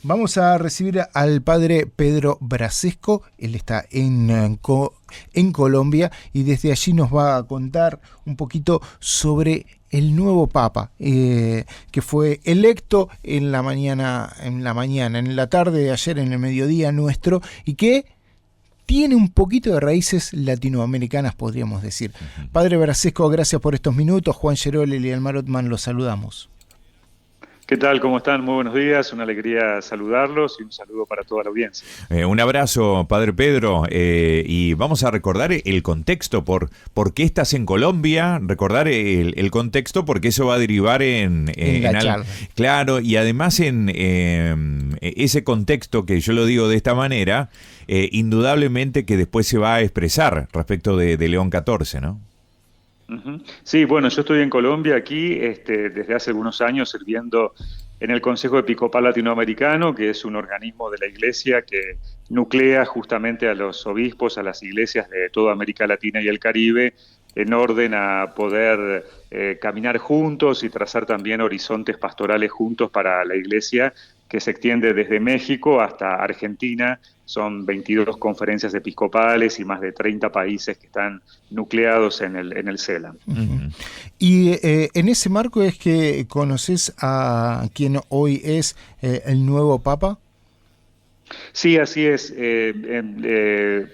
Vamos a recibir al padre Pedro Brasesco. Él está en Colombia y desde allí nos va a contar un poquito sobre el nuevo Papa que fue electo en la tarde de ayer, en el mediodía nuestro, y que tiene un poquito de raíces latinoamericanas, podríamos decir. Padre Brasesco, gracias por estos minutos. Juan Gerol y Elmar Otman, los saludamos. ¿Qué tal? ¿Cómo están? Muy buenos días, una alegría saludarlos y un saludo para toda la audiencia. Un abrazo, Padre Pedro, y vamos a recordar el contexto, por qué estás en Colombia, recordar el contexto, porque eso va a derivar en la charla. Claro, y además en ese contexto, que yo lo digo de esta manera, indudablemente que después se va a expresar respecto de León XIV, ¿no? Sí, bueno, yo estoy en Colombia aquí desde hace algunos años sirviendo en el Consejo Episcopal Latinoamericano, que es un organismo de la Iglesia que nuclea justamente a los obispos, a las iglesias de toda América Latina y el Caribe, en orden a poder caminar juntos y trazar también horizontes pastorales juntos para la Iglesia, que se extiende desde México hasta Argentina. Son 22 conferencias episcopales y más de 30 países que están nucleados en el CELAM. Uh-huh. Y en ese marco es que conoces a quien hoy es el nuevo Papa. Sí, así es.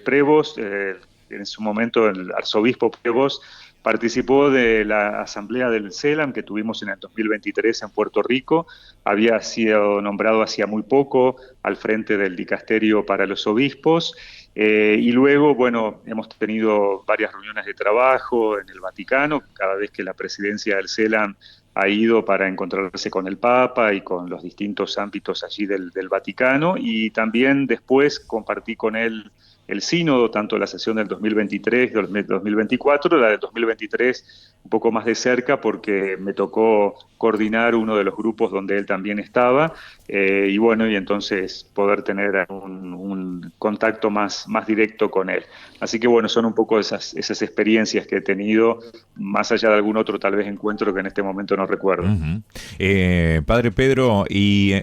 Prevost, en su momento el arzobispo Prevost, participó de la asamblea del CELAM que tuvimos en el 2023 en Puerto Rico. Había sido nombrado hacía muy poco al frente del dicasterio para los obispos. Y luego, bueno, hemos tenido varias reuniones de trabajo en el Vaticano, cada vez que la presidencia del CELAM ha ido para encontrarse con el Papa y con los distintos ámbitos allí del Vaticano. Y también después compartí con él el sínodo, tanto la sesión del 2023 y del 2024, la del 2023 un poco más de cerca porque me tocó coordinar uno de los grupos donde él también estaba, y bueno, y entonces poder tener un contacto más directo con él. Así que bueno, son un poco esas experiencias que he tenido, más allá de algún otro tal vez encuentro que en este momento no recuerdo. Padre Pedro, y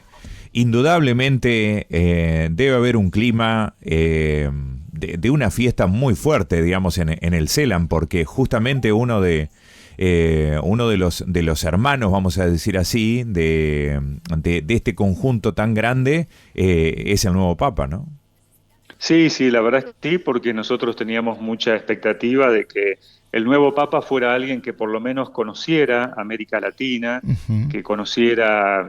indudablemente debe haber un clima de una fiesta muy fuerte, digamos, en el CELAM, porque justamente uno de los hermanos, vamos a decir así, de este conjunto tan grande es el nuevo Papa, ¿no? Sí, la verdad es que sí, porque nosotros teníamos mucha expectativa de que el nuevo Papa fuera alguien que por lo menos conociera América Latina, Uh-huh. que conociera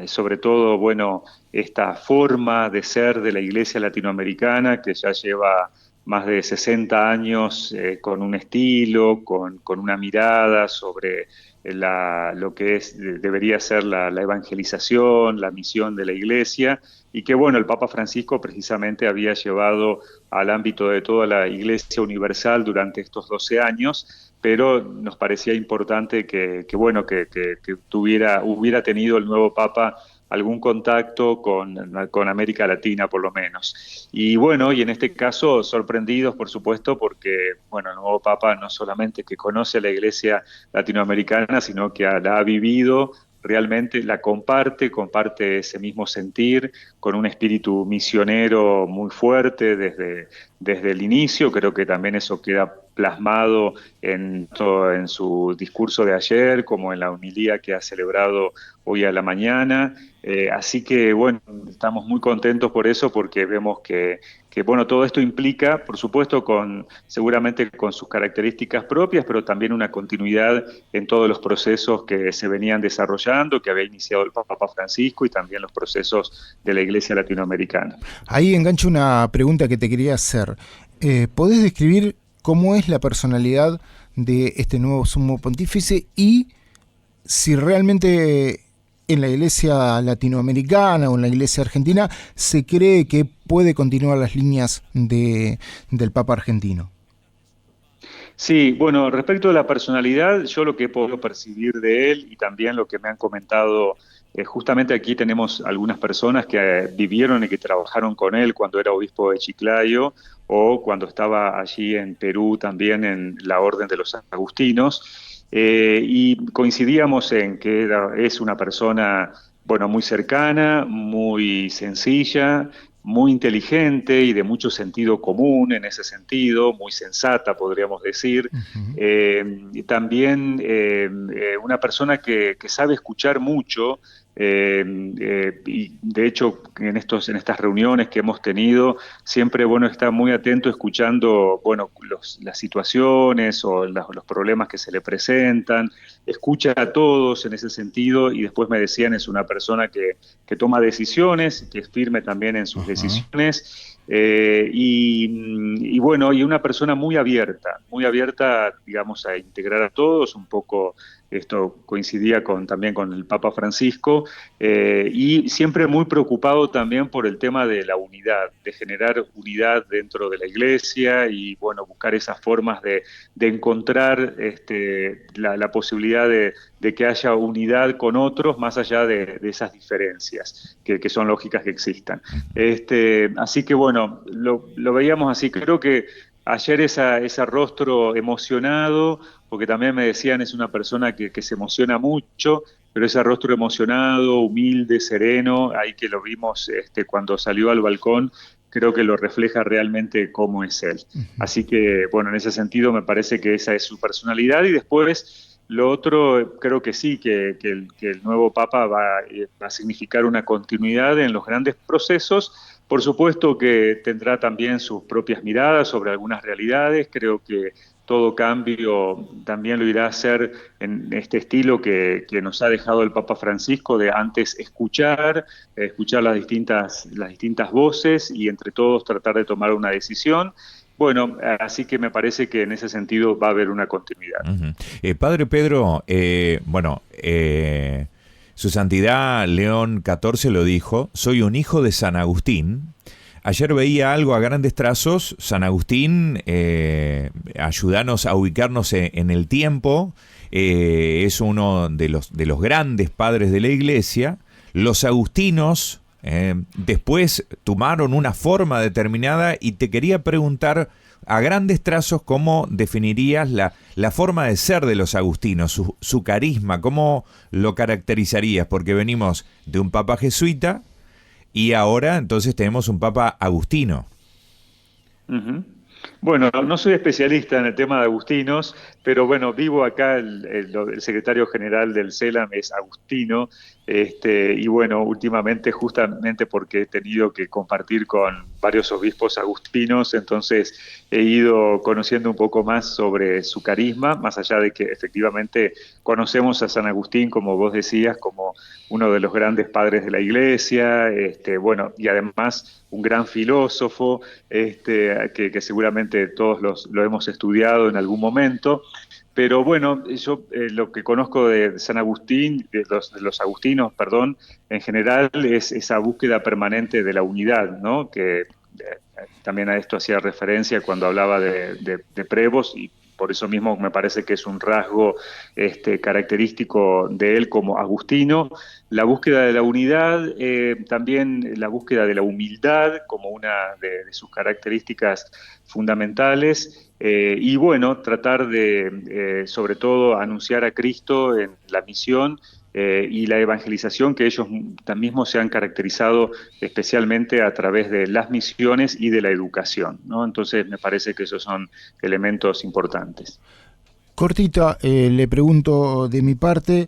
sobre todo, bueno, esta forma de ser de la Iglesia latinoamericana, que ya lleva más de 60 años con un estilo, con una mirada sobre lo que debería ser la evangelización, la misión de la Iglesia, y que bueno, el Papa Francisco precisamente había llevado al ámbito de toda la Iglesia Universal durante estos 12 años, pero nos parecía importante que hubiera tenido el nuevo Papa algún contacto con América Latina por lo menos. Y bueno, y en este caso sorprendidos por supuesto porque bueno, el nuevo Papa no solamente que conoce la Iglesia latinoamericana, sino que la ha vivido, realmente la comparte ese mismo sentir, con un espíritu misionero muy fuerte desde el inicio. Creo que también eso queda plasmado en su discurso de ayer, como en la homilía que ha celebrado hoy a la mañana. Así que bueno, estamos muy contentos por eso, porque vemos que bueno, todo esto implica, por supuesto, seguramente con sus características propias, pero también una continuidad en todos los procesos que se venían desarrollando, que había iniciado el Papa Francisco, y también los procesos de la Iglesia latinoamericana. Ahí engancho una pregunta que te quería hacer. ¿Podés describir cómo es la personalidad de este nuevo sumo pontífice y si realmente en la Iglesia latinoamericana o en la Iglesia argentina se cree que puede continuar las líneas del Papa argentino? Sí, bueno, respecto a la personalidad, yo lo que he podido percibir de él y también lo que me han comentado, justamente aquí tenemos algunas personas que vivieron y que trabajaron con él cuando era obispo de Chiclayo o cuando estaba allí en Perú también en la Orden de los Agustinos, y coincidíamos en que es una persona bueno, muy cercana, muy sencilla, muy inteligente y de mucho sentido común en ese sentido, muy sensata, podríamos decir. Ujú. Y también una persona que sabe escuchar mucho. Y de hecho en estas reuniones que hemos tenido siempre bueno está muy atento escuchando bueno las situaciones o los problemas que se le presentan, escucha a todos en ese sentido y después me decían es una persona que toma decisiones, que es firme también en sus Ajá. decisiones. Y bueno, y una persona muy abierta, digamos, a integrar a todos, un poco esto coincidía también con el Papa Francisco, y siempre muy preocupado también por el tema de la unidad, de generar unidad dentro de la Iglesia y bueno, buscar esas formas de encontrar la posibilidad de que haya unidad con otros más allá de esas diferencias que son lógicas que existan. Así que bueno, lo veíamos así. Creo que ayer ese rostro emocionado, porque también me decían es una persona que se emociona mucho, pero ese rostro emocionado, humilde, sereno, ahí que lo vimos cuando salió al balcón, creo que lo refleja realmente cómo es él. Ujú. Así que, bueno, en ese sentido me parece que esa es su personalidad y después lo otro, creo que sí, que el nuevo Papa va a significar una continuidad en los grandes procesos. Por supuesto que tendrá también sus propias miradas sobre algunas realidades. Creo que todo cambio también lo irá a hacer en este estilo que nos ha dejado el Papa Francisco de antes escuchar las distintas voces y entre todos tratar de tomar una decisión. Bueno, así que me parece que en ese sentido va a haber una continuidad. Ujú. Padre Pedro, su Santidad León XIV lo dijo, soy un hijo de San Agustín. Ayer veía algo a grandes trazos, San Agustín, ayúdanos a ubicarnos en el tiempo, es uno de los grandes padres de la Iglesia. Los agustinos después tomaron una forma determinada y te quería preguntar a grandes trazos cómo definirías la forma de ser de los agustinos, su carisma, cómo lo caracterizarías, porque venimos de un papa jesuita y ahora entonces tenemos un papa agustino. Ujú. Bueno, no soy especialista en el tema de agustinos, pero bueno, vivo acá, el secretario general del CELAM es agustino, y bueno, últimamente justamente porque he tenido que compartir con varios obispos agustinos, entonces he ido conociendo un poco más sobre su carisma, más allá de que efectivamente conocemos a San Agustín, como vos decías, como uno de los grandes padres de la Iglesia, bueno, y además un gran filósofo, que seguramente todos lo hemos estudiado en algún momento. Pero bueno, yo lo que conozco de San Agustín, de los agustinos, perdón, en general es esa búsqueda permanente de la unidad, ¿no? Que también a esto hacía referencia cuando hablaba de Prevost y por eso mismo me parece que es un rasgo característico de él como agustino, la búsqueda de la unidad, también la búsqueda de la humildad como una de sus características fundamentales, y bueno, tratar de, sobre todo, anunciar a Cristo en la misión y la evangelización que ellos mismos se han caracterizado especialmente a través de las misiones y de la educación, ¿no? Entonces me parece que esos son elementos importantes. Cortita, le pregunto de mi parte,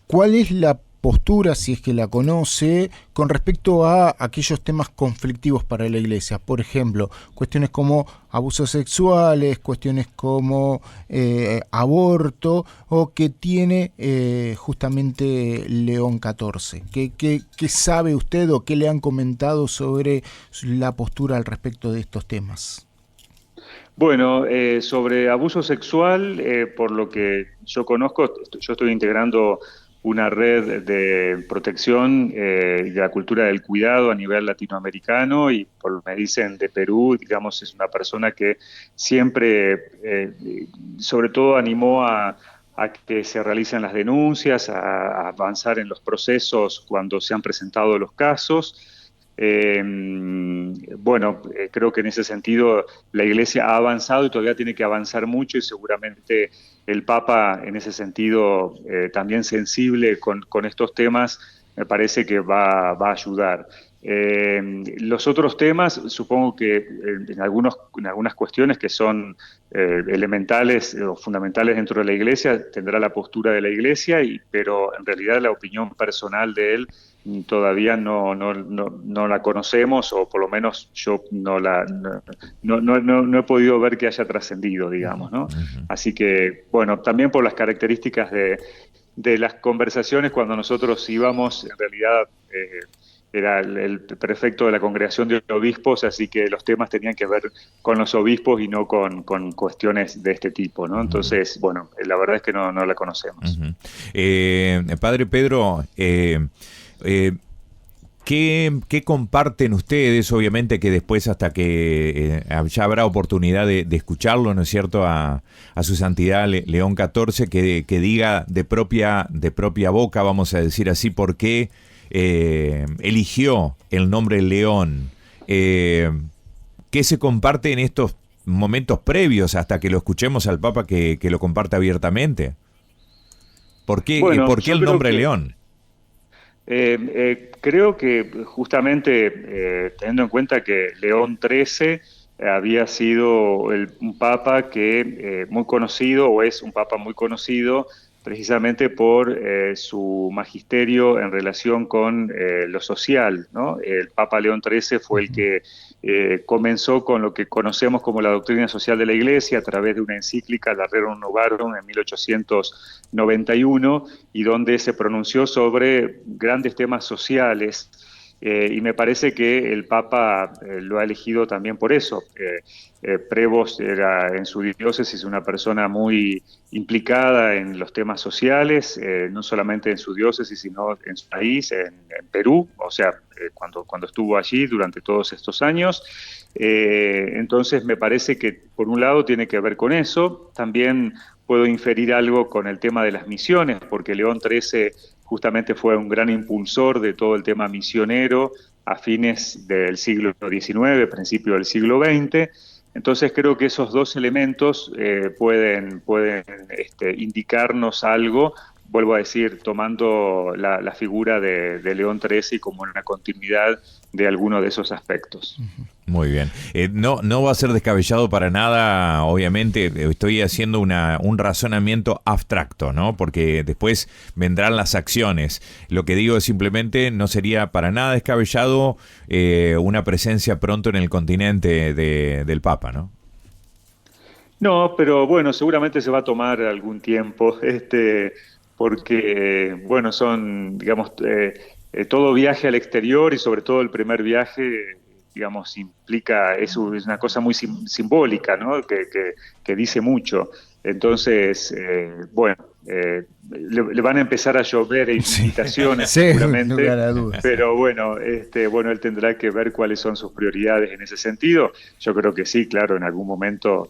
¿cuál es la postura, si es que la conoce, con respecto a aquellos temas conflictivos para la Iglesia? Por ejemplo, cuestiones como abusos sexuales, cuestiones como aborto, o que tiene justamente León XIV. ¿Qué sabe usted o qué le han comentado sobre la postura al respecto de estos temas? Bueno, sobre abuso sexual, por lo que yo conozco, yo estoy integrando una red de protección de la cultura del cuidado a nivel latinoamericano y por lo que me dicen de Perú, digamos, es una persona que siempre, sobre todo, animó a que se realicen las denuncias, a avanzar en los procesos cuando se han presentado los casos. Bueno, creo que en ese sentido la Iglesia ha avanzado y todavía tiene que avanzar mucho y seguramente el Papa en ese sentido también sensible con estos temas me parece que va a ayudar. Los otros temas, supongo que en algunas cuestiones que son elementales o fundamentales dentro de la Iglesia, tendrá la postura de la Iglesia, pero en realidad la opinión personal de él todavía no la conocemos, o por lo menos yo no he podido ver que haya trascendido, digamos, ¿no? Así que, bueno, también por las características de las conversaciones, cuando nosotros íbamos, en realidad era el prefecto de la congregación de obispos, así que los temas tenían que ver con los obispos y no con cuestiones de este tipo, ¿no? Entonces, bueno, la verdad es que no la conocemos. Padre Pedro, ¿qué comparten ustedes? Obviamente que después, hasta que ya habrá oportunidad de escucharlo, ¿no es cierto?, a su santidad León XIV, que diga de propia boca, vamos a decir así, por qué eligió el nombre León. ¿Qué se comparte en estos momentos previos hasta que lo escuchemos al Papa que lo comparte abiertamente? ¿Por qué el nombre León? Creo que justamente teniendo en cuenta que León XIII había sido un papa que muy conocido, o es un papa muy conocido, precisamente por su magisterio en relación con lo social, ¿no? El Papa León XIII fue el que comenzó con lo que conocemos como la doctrina social de la Iglesia a través de una encíclica, la Rerum Novarum, en 1891, y donde se pronunció sobre grandes temas sociales. Y me parece que el Papa lo ha elegido también por eso. Prevost era en su diócesis una persona muy implicada en los temas sociales, no solamente en su diócesis, sino en su país, en Perú, o sea, cuando estuvo allí durante todos estos años. Entonces me parece que por un lado tiene que ver con eso. También puedo inferir algo con el tema de las misiones, porque León XIII justamente fue un gran impulsor de todo el tema misionero a fines del siglo XIX, principio del siglo XX. Entonces creo que esos dos elementos pueden indicarnos algo, vuelvo a decir, tomando la figura de León XIII como una continuidad de alguno de esos aspectos. Muy bien. No va a ser descabellado para nada, obviamente. Estoy haciendo un razonamiento abstracto, ¿no? Porque después vendrán las acciones. Lo que digo es simplemente, no sería para nada descabellado una presencia pronto en el continente del Papa, ¿no? No, pero bueno, seguramente se va a tomar algún tiempo, porque, bueno, son, digamos, todo viaje al exterior, y sobre todo el primer viaje, digamos, implica, es una cosa muy simbólica, ¿no? Que dice mucho. Entonces, bueno, le van a empezar a llover invitaciones, sí, seguramente, sin lugar a dudas. Pero bueno, bueno, él tendrá que ver cuáles son sus prioridades en ese sentido. Yo creo que sí, claro, en algún momento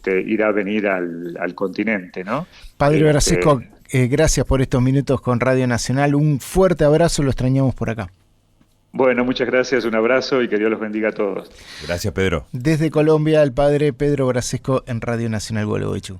irá a venir al continente, ¿no? Padre Brasesco, gracias por estos minutos con Radio Nacional. Un fuerte abrazo, lo extrañamos por acá. Bueno, muchas gracias, un abrazo y que Dios los bendiga a todos. Gracias, Pedro. Desde Colombia, el Padre Pedro Brasesco en Radio Nacional Gualeguaychú.